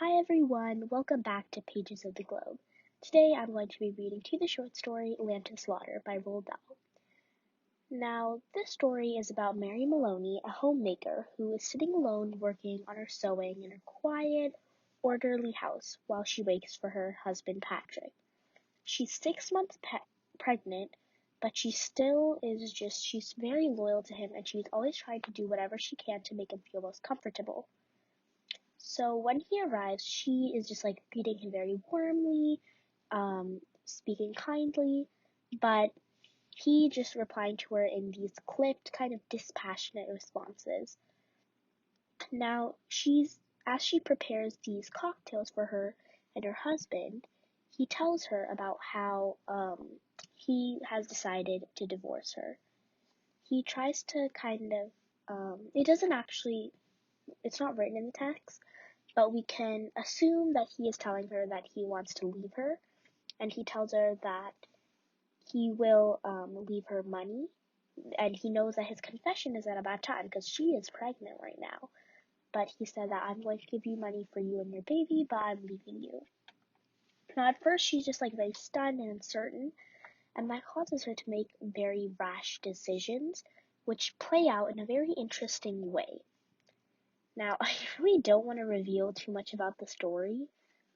Hi everyone, welcome back to Pages of the Globe. Today I'm going to be reading to you the short story Lamb to Slaughter by Roald Dahl. Now, this story is about Mary Maloney, a homemaker who is sitting alone working on her sewing in her quiet, orderly house while she waits for her husband Patrick. She's 6 months pregnant, but she's very loyal to him and she's always trying to do whatever she can to make him feel most comfortable. So when he arrives, she is just like greeting him very warmly, speaking kindly, but he just replying to her in these clipped, kind of dispassionate responses. Now, as she prepares these cocktails for her and her husband, he tells her about how he has decided to divorce her. He tries to it's not written in the text, but we can assume that he is telling her that he wants to leave her, and he tells her that he will leave her money, and he knows that his confession is at a bad time because she is pregnant right now. But he said that I'm going to give you money for you and your baby, but I'm leaving you. Now, at first, she's just like very stunned and uncertain, and that causes her to make very rash decisions, which play out in a very interesting way. Now, I really don't want to reveal too much about the story,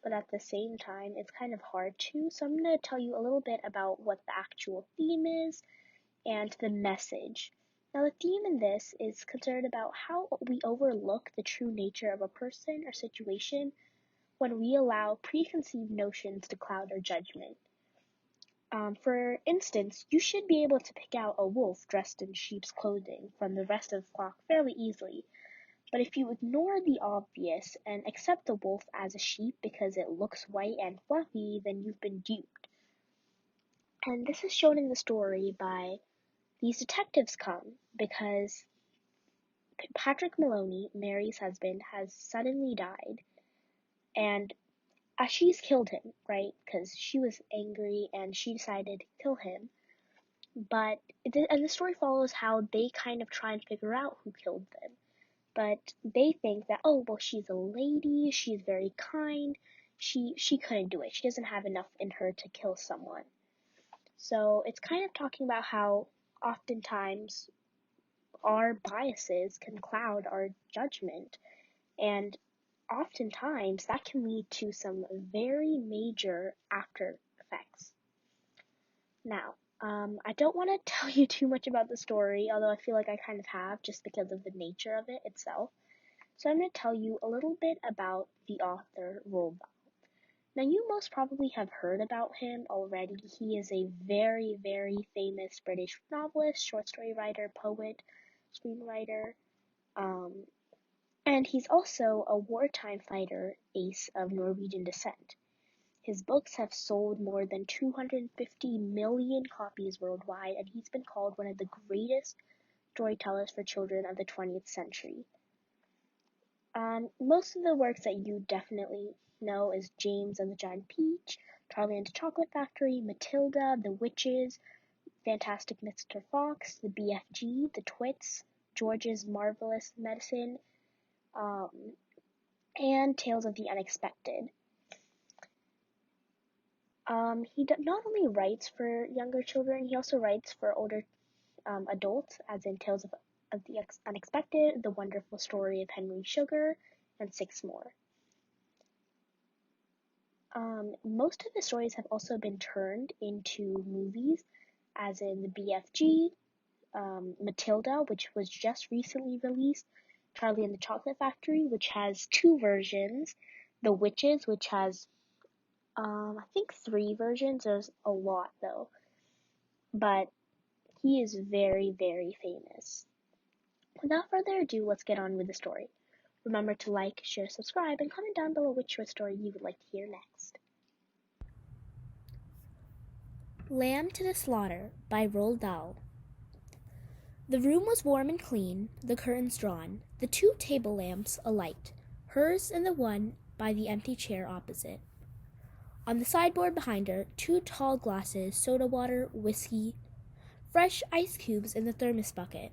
but at the same time, it's kind of hard to, so I'm going to tell you a little bit about what the actual theme is and the message. Now, the theme in this is concerned about how we overlook the true nature of a person or situation when we allow preconceived notions to cloud our judgment. For instance, you should be able to pick out a wolf dressed in sheep's clothing from the rest of the flock fairly easily. But if you ignore the obvious and accept the wolf as a sheep because it looks white and fluffy, then you've been duped. And this is shown in the story by these detectives come because Patrick Maloney, Mary's husband, has suddenly died. And she's killed him, right? Because she was angry and she decided to kill him. And the story follows how they kind of try and figure out who killed them. But they think that, oh, well, she's a lady, she's very kind, she couldn't do it. She doesn't have enough in her to kill someone. So it's kind of talking about how oftentimes our biases can cloud our judgment, and oftentimes that can lead to some very major after effects. Now, I don't want to tell you too much about the story, although I feel like I kind of have just because of the nature of it itself. So I'm going to tell you a little bit about the author, Roald Dahl. Now, you most probably have heard about him already. He is a very, very famous British novelist, short story writer, poet, screenwriter, and he's also a wartime fighter ace of Norwegian descent. His books have sold more than 250 million copies worldwide, and he's been called one of the greatest storytellers for children of the 20th century. Most of the works that you definitely know is James and the Giant Peach, Charlie and the Chocolate Factory, Matilda, The Witches, Fantastic Mr. Fox, The BFG, The Twits, George's Marvelous Medicine, and Tales of the Unexpected. He not only writes for younger children, he also writes for older adults, as in Tales of the Unexpected, The Wonderful Story of Henry Sugar, and 6 more. Most of the stories have also been turned into movies, as in the BFG, Matilda, which was just recently released, Charlie and the Chocolate Factory, which has 2 versions, The Witches, which has, I think 3 versions. There's a lot though, but he is very, very famous. Without further ado, let's get on with the story. Remember to like, share, subscribe, and comment down below which short story you would like to hear next. Lamb to the Slaughter by Roald Dahl. The room was warm and clean, the curtains drawn, the 2 table lamps alight, hers and the one by the empty chair opposite. On the sideboard behind her, 2 tall glasses, soda water, whiskey, fresh ice cubes in the thermos bucket.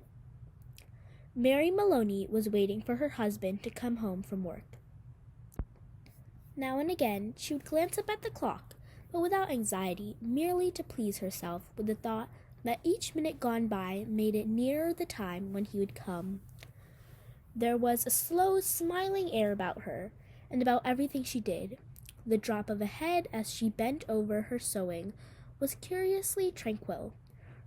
Mary Maloney was waiting for her husband to come home from work. Now and again she would glance up at the clock, but without anxiety, merely to please herself with the thought that each minute gone by made it nearer the time when he would come. There was a slow, smiling air about her, and about everything she did. The drop of a head as she bent over her sewing was curiously tranquil.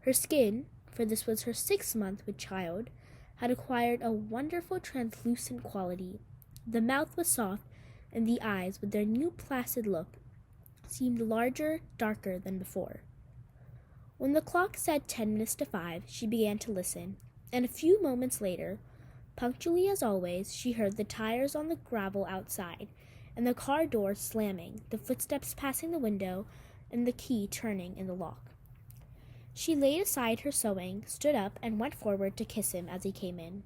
Her skin, for this was her 6th month with child, had acquired a wonderful translucent quality. The mouth was soft, and the eyes, with their new placid look, seemed larger, darker than before. When the clock said 10 minutes to 5, she began to listen, and a few moments later, punctually as always, she heard the tires on the gravel outside, and the car door slamming, the footsteps passing the window, and the key turning in the lock. She laid aside her sewing, stood up, and went forward to kiss him as he came in.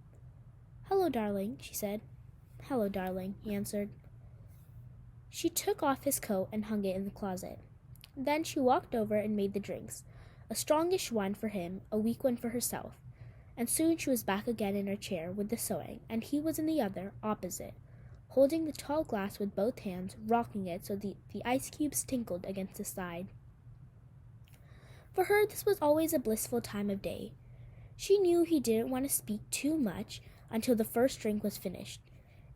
"Hello, darling," she said. "Hello, darling," he answered. She took off his coat and hung it in the closet. Then she walked over and made the drinks, a strongish one for him, a weak one for herself, and soon she was back again in her chair with the sewing, and he was in the other, opposite, holding the tall glass with both hands, rocking it so the ice cubes tinkled against the side. For her, this was always a blissful time of day. She knew he didn't want to speak too much until the first drink was finished,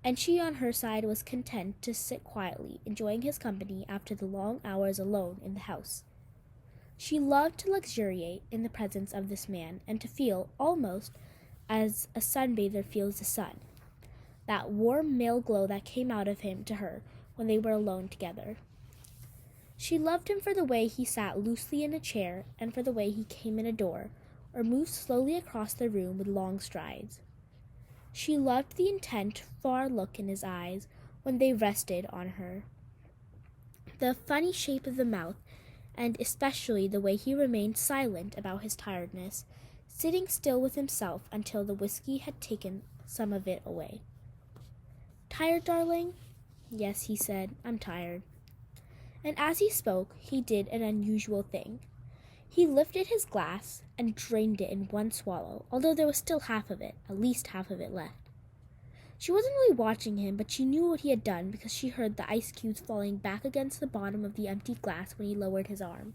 and she on her side was content to sit quietly, enjoying his company after the long hours alone in the house. She loved to luxuriate in the presence of this man and to feel, almost as a sunbather feels the sun, that warm male glow that came out of him to her when they were alone together. She loved him for the way he sat loosely in a chair and for the way he came in a door or moved slowly across the room with long strides. She loved the intent, far look in his eyes when they rested on her, the funny shape of the mouth, and especially the way he remained silent about his tiredness, sitting still with himself until the whiskey had taken some of it away. "Tired, darling?" "Yes," he said, "I'm tired." And as he spoke, he did an unusual thing. He lifted his glass and drained it in one swallow, although there was still half of it, at least half of it left. She wasn't really watching him, but she knew what he had done because she heard the ice cubes falling back against the bottom of the empty glass when he lowered his arm.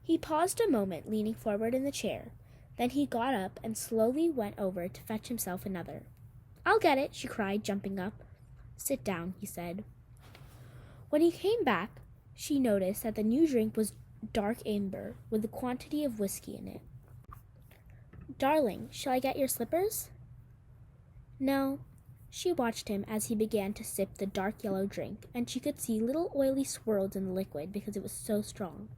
He paused a moment, leaning forward in the chair. Then he got up and slowly went over to fetch himself another. "I'll get it," she cried, jumping up. "Sit down," he said. When he came back, she noticed that the new drink was dark amber with a quantity of whiskey in it. "Darling, shall I get your slippers?" "No." She watched him as he began to sip the dark yellow drink, and she could see little oily swirls in the liquid because it was so strong.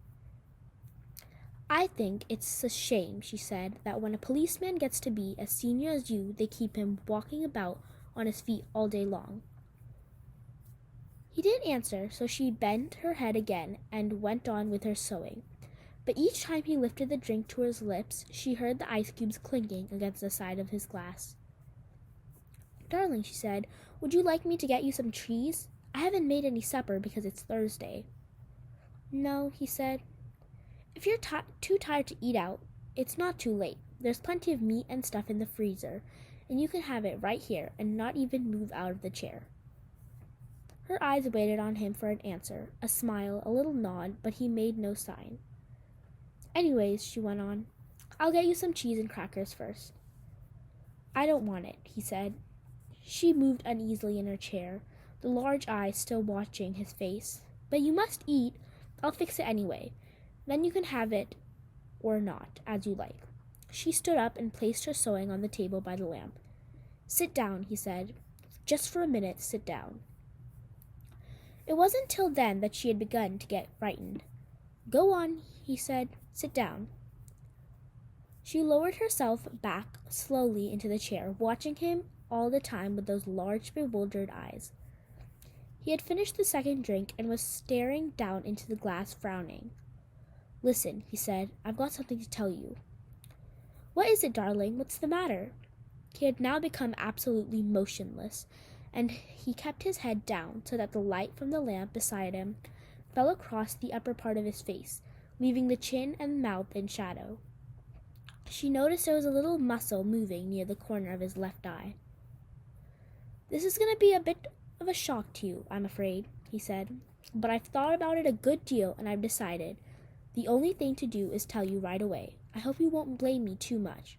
"I think it's a shame," she said, "that when a policeman gets to be as senior as you, they keep him walking about on his feet all day long." He didn't answer, so she bent her head again and went on with her sewing. But each time he lifted the drink to his lips, she heard the ice cubes clinking against the side of his glass. "Darling," she said, "would you like me to get you some cheese? I haven't made any supper because it's Thursday." "No," he said. "If you're too tired to eat out, it's not too late. There's plenty of meat and stuff in the freezer, and you can have it right here and not even move out of the chair." Her eyes waited on him for an answer, a smile, a little nod, but he made no sign. "Anyways," she went on, "I'll get you some cheese and crackers first." "I don't want it," he said. She moved uneasily in her chair, the large eyes still watching his face. "But you must eat. I'll fix it anyway. Then you can have it or not, as you like." She stood up and placed her sewing on the table by the lamp. "Sit down," he said. "Just for a minute, sit down." It wasn't till then that she had begun to get frightened. "Go on," he said. "Sit down." She lowered herself back slowly into the chair, watching him all the time with those large, bewildered eyes. He had finished the second drink and was staring down into the glass, frowning. "Listen," he said, "I've got something to tell you." "What is it, darling? What's the matter?" He had now become absolutely motionless, and he kept his head down so that the light from the lamp beside him fell across the upper part of his face, leaving the chin and mouth in shadow. She noticed there was a little muscle moving near the corner of his left eye. "This is going to be a bit of a shock to you, I'm afraid, he said. But I've thought about it a good deal, and I've decided the only thing to do is tell you right away. I hope you won't blame me too much.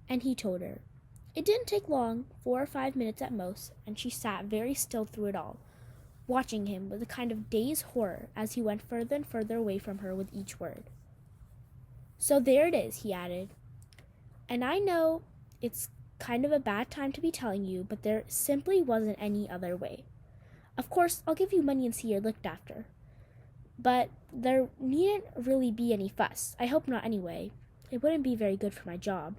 And he told her. It didn't take long, 4 or 5 minutes at most, and she sat very still through it all, watching him with a kind of dazed horror as he went further and further away from her with each word. So there it is, he added. And I know it's kind of a bad time to be telling you, but there simply wasn't any other way. Of course, I'll give you money and see you're looked after. But there needn't really be any fuss. I hope not anyway. It wouldn't be very good for my job.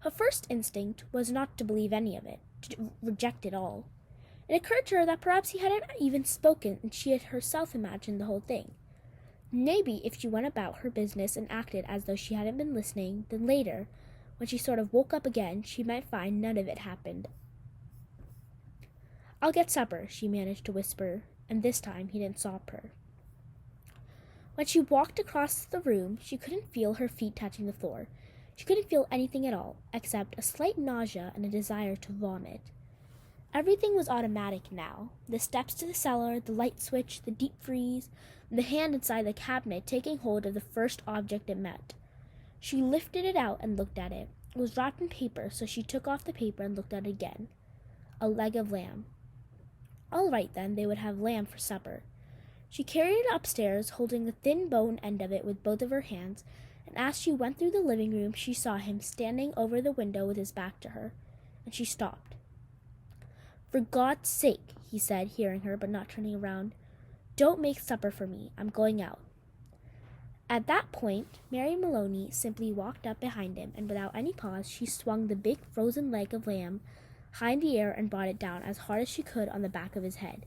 Her first instinct was not to believe any of it, to reject it all. It occurred to her that perhaps he hadn't even spoken and she had herself imagined the whole thing. Maybe if she went about her business and acted as though she hadn't been listening, then later, when she sort of woke up again, she might find none of it happened. I'll get supper, she managed to whisper, and this time he didn't stop her. When she walked across the room, she couldn't feel her feet touching the floor. She couldn't feel anything at all, except a slight nausea and a desire to vomit. Everything was automatic now. The steps to the cellar, the light switch, the deep freeze, the hand inside the cabinet taking hold of the first object it met. She lifted it out and looked at it. It was wrapped in paper, so she took off the paper and looked at it again. A leg of lamb. All right, then, they would have lamb for supper. She carried it upstairs, holding the thin bone end of it with both of her hands, and as she went through the living room, she saw him standing over the window with his back to her, and she stopped. For God's sake, he said, hearing her but not turning around, don't make supper for me. I'm going out. At that point, Mary Maloney simply walked up behind him, and without any pause, she swung the big frozen leg of lamb high in the air and brought it down as hard as she could on the back of his head.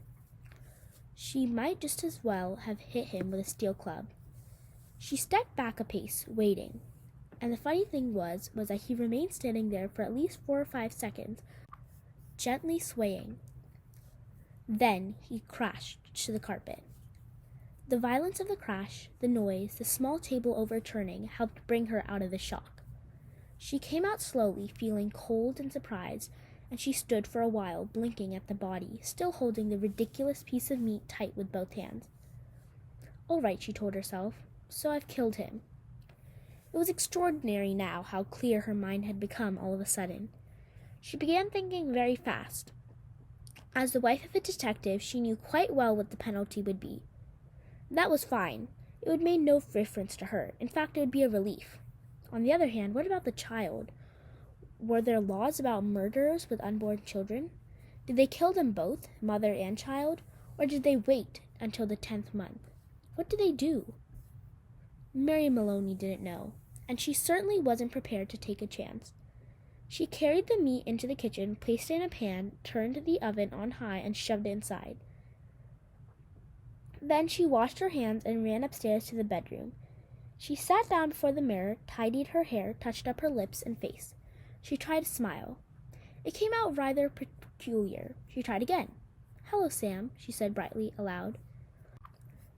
She might just as well have hit him with a steel club. She stepped back a pace, waiting, and the funny thing was that he remained standing there for at least 4 or 5 seconds, gently swaying. Then he crashed to the carpet. The violence of the crash, the noise, the small table overturning helped bring her out of the shock. She came out slowly, feeling cold and surprised, and she stood for a while, blinking at the body, still holding the ridiculous piece of meat tight with both hands. All right, she told herself, so I've killed him. It was extraordinary now how clear her mind had become all of a sudden. She began thinking very fast. As the wife of a detective, she knew quite well what the penalty would be. That was fine. It would make no difference to her. In fact, it would be a relief. On the other hand, what about the child? Were there laws about murderers with unborn children? Did they kill them both, mother and child, or did they wait until the 10th month? What did they do? Mary Maloney didn't know, and she certainly wasn't prepared to take a chance. She carried the meat into the kitchen, placed it in a pan, turned the oven on high, and shoved it inside. Then she washed her hands and ran upstairs to the bedroom. She sat down before the mirror, tidied her hair, touched up her lips and face. She tried to smile. It came out rather peculiar. She tried again. "Hello, Sam," she said brightly, aloud.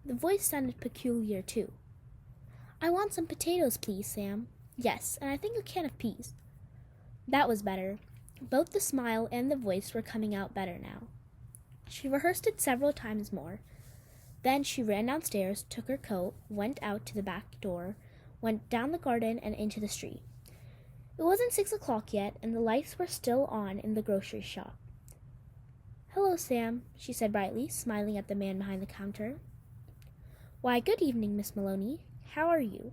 The voice sounded peculiar, too. "I want some potatoes, please, Sam." "Yes, and I think a can of peas." That was better. Both the smile and the voice were coming out better now. She rehearsed it several times more. Then she ran downstairs, took her coat, went out to the back door, went down the garden and into the street. It wasn't 6 o'clock yet, and the lights were still on in the grocery shop. "Hello, Sam," she said brightly, smiling at the man behind the counter. "Why, good evening, Miss Maloney. How are you?"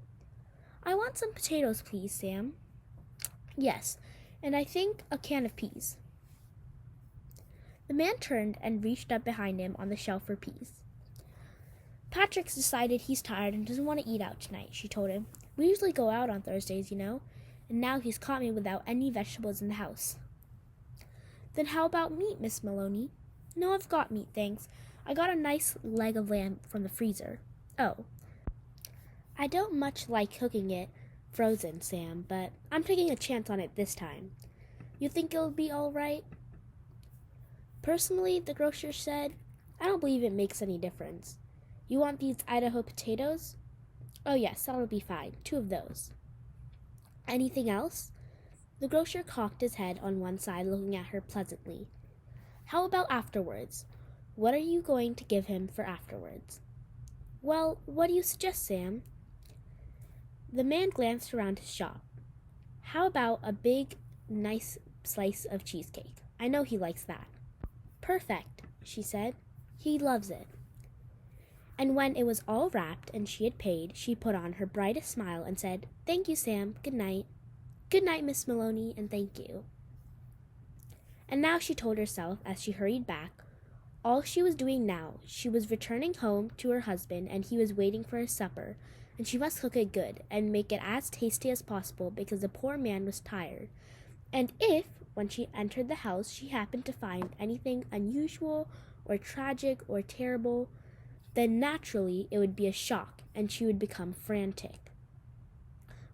"I want some potatoes, please, Sam." "Yes, and I think a can of peas." The man turned and reached up behind him on the shelf for peas. "Patrick's decided he's tired and doesn't want to eat out tonight," she told him. "We usually go out on Thursdays, you know, and now he's caught me without any vegetables in the house." "Then how about meat, Miss Maloney?" "No, I've got meat, thanks. I got a nice leg of lamb from the freezer." "Oh. I don't much like cooking it frozen, Sam, but I'm taking a chance on it this time. You think it'll be all right?" "Personally," the grocer said, "I don't believe it makes any difference. You want these Idaho potatoes?" "Oh, yes, that'll be fine. 2 of those." "Anything else?" The grocer cocked his head on one side, looking at her pleasantly. How about afterwards? What are you going to give him for afterwards? Well, what do you suggest, Sam? The man glanced around his shop. How about a big, nice slice of cheesecake? I know he likes that. Perfect, she said. He loves it. And when it was all wrapped and she had paid, she put on her brightest smile and said, Thank you, Sam. Good night. Good night, Miss Maloney, and thank you. And now she told herself, as she hurried back, all she was doing now, she was returning home to her husband, and he was waiting for his supper, and she must cook it good and make it as tasty as possible because the poor man was tired. And if, when she entered the house, she happened to find anything unusual or tragic or terrible, then naturally it would be a shock, and she would become frantic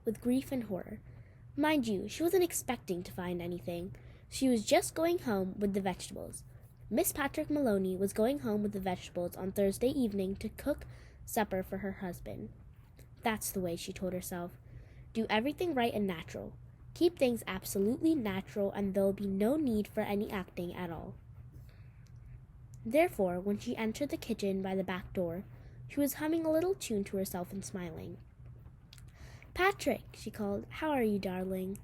with grief and horror. Mind you, she wasn't expecting to find anything. She was just going home with the vegetables. Miss Patrick Maloney was going home with the vegetables on Thursday evening to cook supper for her husband. That's the way, she told herself. Do everything right and natural. Keep things absolutely natural, and there'll be no need for any acting at all. Therefore, when she entered the kitchen by the back door, she was humming a little tune to herself and smiling. Patrick, she called, how are you, darling?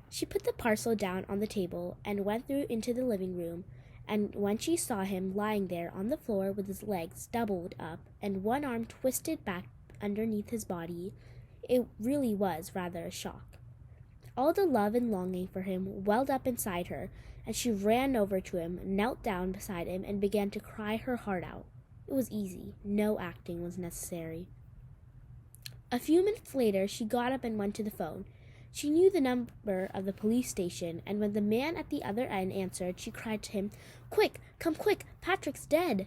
She put the parcel down on the table and went through into the living room, and when she saw him lying there on the floor with his legs doubled up and one arm twisted back underneath his body, it really was rather a shock. All the love and longing for him welled up inside her, and she ran over to him, knelt down beside him, and began to cry her heart out. It was easy. No acting was necessary. A few minutes later, she got up and went to the phone. She knew the number of the police station, and when the man at the other end answered, she cried to him, Quick, come quick, Patrick's dead.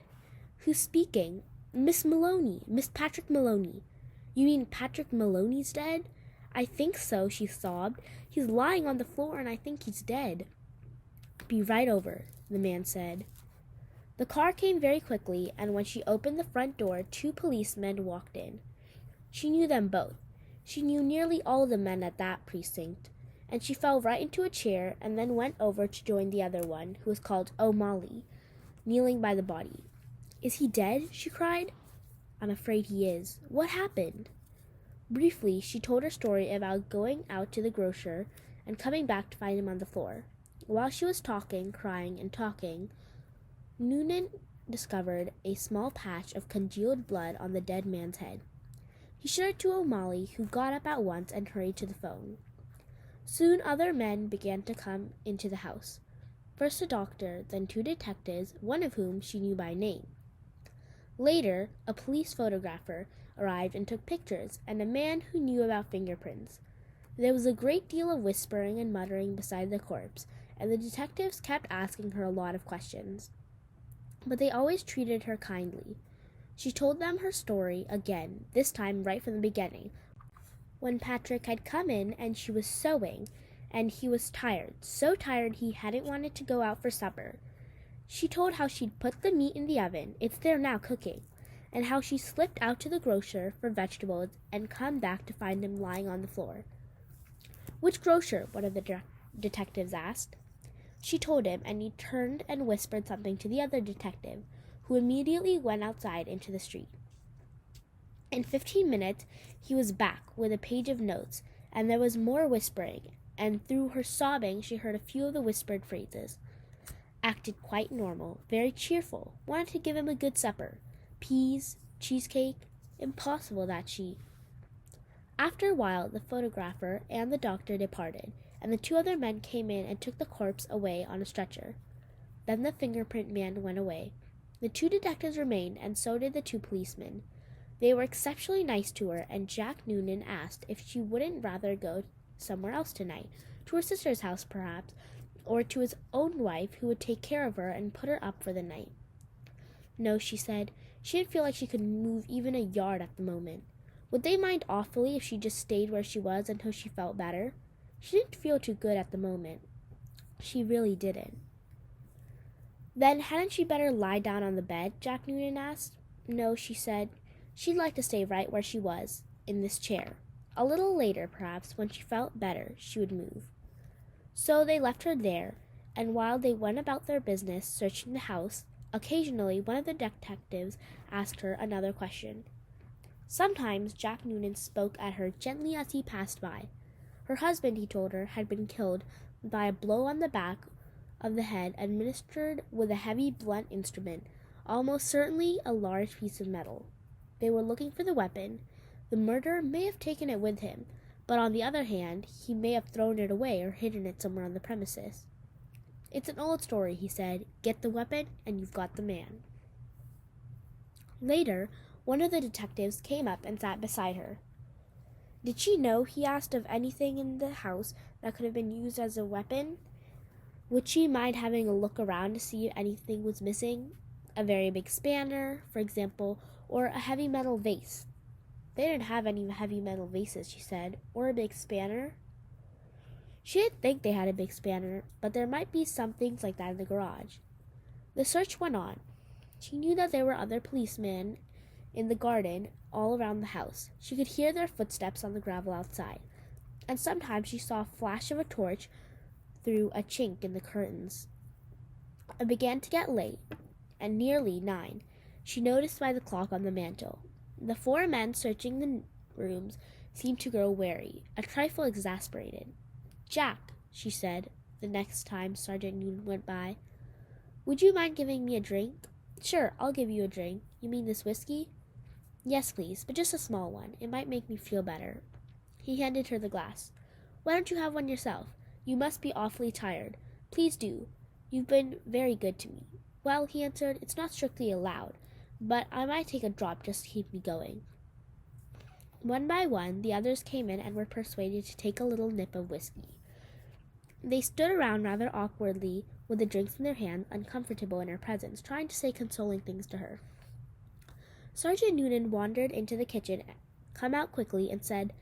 Who's speaking? Miss Maloney, Miss Patrick Maloney. You mean Patrick Maloney's dead? I think so, she sobbed. He's lying on the floor, and I think he's dead. Be right over, the man said. The car came very quickly, and when she opened the front door, 2 policemen walked in. She knew them both. She knew nearly all the men at that precinct, and she fell right into a chair and then went over to join the other one, who was called O'Malley, kneeling by the body. Is he dead? She cried. I'm afraid he is. What happened? Briefly, she told her story about going out to the grocer and coming back to find him on the floor. While she was talking, crying, and talking, Noonan discovered a small patch of congealed blood on the dead man's head. He showed it to O'Malley, who got up at once and hurried to the phone. Soon other men began to come into the house. First a doctor, then 2 detectives, one of whom she knew by name. Later, a police photographer arrived and took pictures, and a man who knew about fingerprints. There was a great deal of whispering and muttering beside the corpse, and the detectives kept asking her a lot of questions. But they always treated her kindly. She told them her story again, this time right from the beginning, when Patrick had come in and she was sewing, and he was tired, so tired he hadn't wanted to go out for supper. She told how she'd put the meat in the oven, it's there now cooking, and how she slipped out to the grocer for vegetables and come back to find him lying on the floor. Which grocer? One of the detectives asked. She told him, and he turned and whispered something to the other detective, who immediately went outside into the street. In 15 minutes, he was back with a page of notes, and there was more whispering, and through her sobbing, she heard a few of the whispered phrases. Acted quite normal, very cheerful, wanted to give him a good supper. Peas, cheesecake, impossible that she. After a while, the photographer and the doctor departed, and the 2 other men came in and took the corpse away on a stretcher. Then the fingerprint man went away. The 2 detectives remained, and so did the 2 policemen. They were exceptionally nice to her, and Jack Noonan asked if she wouldn't rather go somewhere else tonight, to her sister's house perhaps, or to his own wife, who would take care of her and put her up for the night. No, she said, she didn't feel like she could move even a yard at the moment. Would they mind awfully if she just stayed where she was until she felt better? She didn't feel too good at the moment. She really didn't. Then hadn't she better lie down on the bed? Jack Noonan asked. No, she said. She'd like to stay right where she was, in this chair. A little later, perhaps, when she felt better, she would move. So they left her there, and while they went about their business searching the house, occasionally one of the detectives asked her another question. Sometimes Jack Noonan spoke at her gently as he passed by. Her husband, he told her, had been killed by a blow on the back of the head administered with a heavy blunt instrument, almost certainly a large piece of metal. They were looking for the weapon. The murderer may have taken it with him, but on the other hand, he may have thrown it away or hidden it somewhere on the premises. It's an old story, he said. Get the weapon, and you've got the man. Later, one of the detectives came up and sat beside her. Did she know, he asked, of anything in the house that could have been used as a weapon? Would she mind having a look around to see if anything was missing? A very big spanner, for example, or a heavy metal vase. They didn't have any heavy metal vases, she said, or a big spanner. She didn't think they had a big spanner, but there might be some things like that in the garage. The search went on. She knew that there were other policemen in the garden all around the house. She could hear their footsteps on the gravel outside, and sometimes she saw a flash of a torch through a chink in the curtains. It began to get late, and nearly 9. She noticed by the clock on the mantel. The 4 men searching the rooms seemed to grow wary, a trifle exasperated. Jack, she said, the next time Sergeant Noonan went by, would you mind giving me a drink? Sure, I'll give you a drink. You mean this whiskey? Yes, please, but just a small one. It might make me feel better. He handed her the glass. Why don't you have one yourself? You must be awfully tired. Please do. You've been very good to me. Well, he answered, it's not strictly allowed, but I might take a drop just to keep me going. One by one, the others came in and were persuaded to take a little nip of whiskey. They stood around rather awkwardly with the drinks in their hands, uncomfortable in her presence, trying to say consoling things to her. Sergeant Noonan wandered into the kitchen, come out quickly, and said,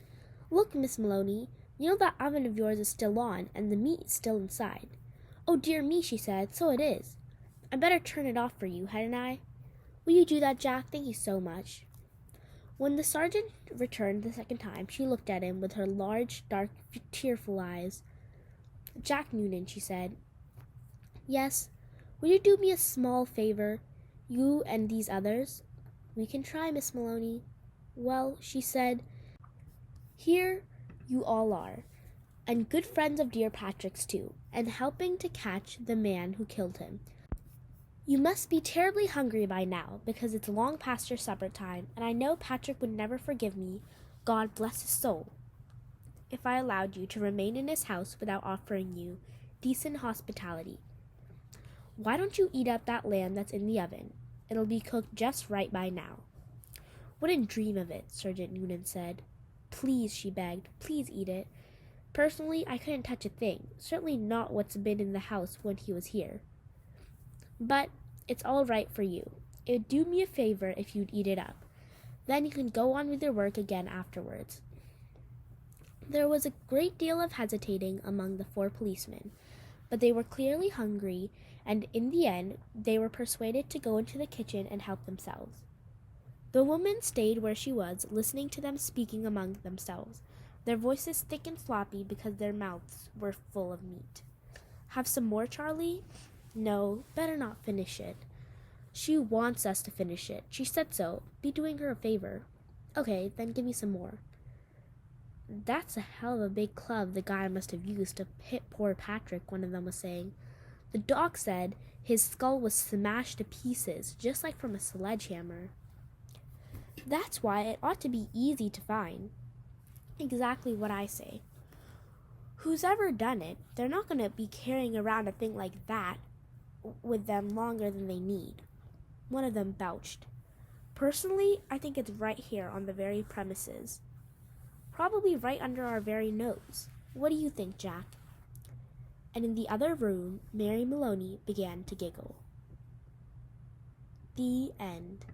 Look, Miss Maloney, you know that oven of yours is still on, and the meat is still inside. Oh, dear me, she said, so it is. I'd better turn it off for you, hadn't I? Will you do that, Jack? Thank you so much. When the sergeant returned the second time, she looked at him with her large, dark, tearful eyes. Jack Noonan, she said. Yes, will you do me a small favor, you and these others? We can try, Miss Maloney. Well, she said, here you all are, and good friends of dear Patrick's too, and helping to catch the man who killed him. You must be terribly hungry by now, because it's long past your supper time, and I know Patrick would never forgive me, God bless his soul, if I allowed you to remain in his house without offering you decent hospitality. Why don't you eat up that lamb that's in the oven? It'll be cooked just right by now. Wouldn't dream of it, Sergeant Noonan said. Please, she begged, please eat it. Personally, I couldn't touch a thing, certainly not what's been in the house when he was here. But it's all right for you. It would do me a favor if you'd eat it up. Then you can go on with your work again afterwards. There was a great deal of hesitating among the 4 policemen, but they were clearly hungry, and in the end they were persuaded to go into the kitchen and help themselves. The woman stayed where she was, listening to them speaking among themselves, their voices thick and sloppy because their mouths were full of meat. Have some more, Charlie? No, better not finish it. She wants us to finish it. She said so. Be doing her a favor. Okay, then give me some more. That's a hell of a big club the guy must have used to hit poor Patrick, one of them was saying. The doc said his skull was smashed to pieces, just like from a sledgehammer. That's why it ought to be easy to find. Exactly what I say. Who's ever done it, they're not going to be carrying around a thing like that with them longer than they need. One of them belched. Personally, I think it's right here on the very premises. Probably right under our very nose. What do you think, Jack? And in the other room, Mary Maloney began to giggle. The end.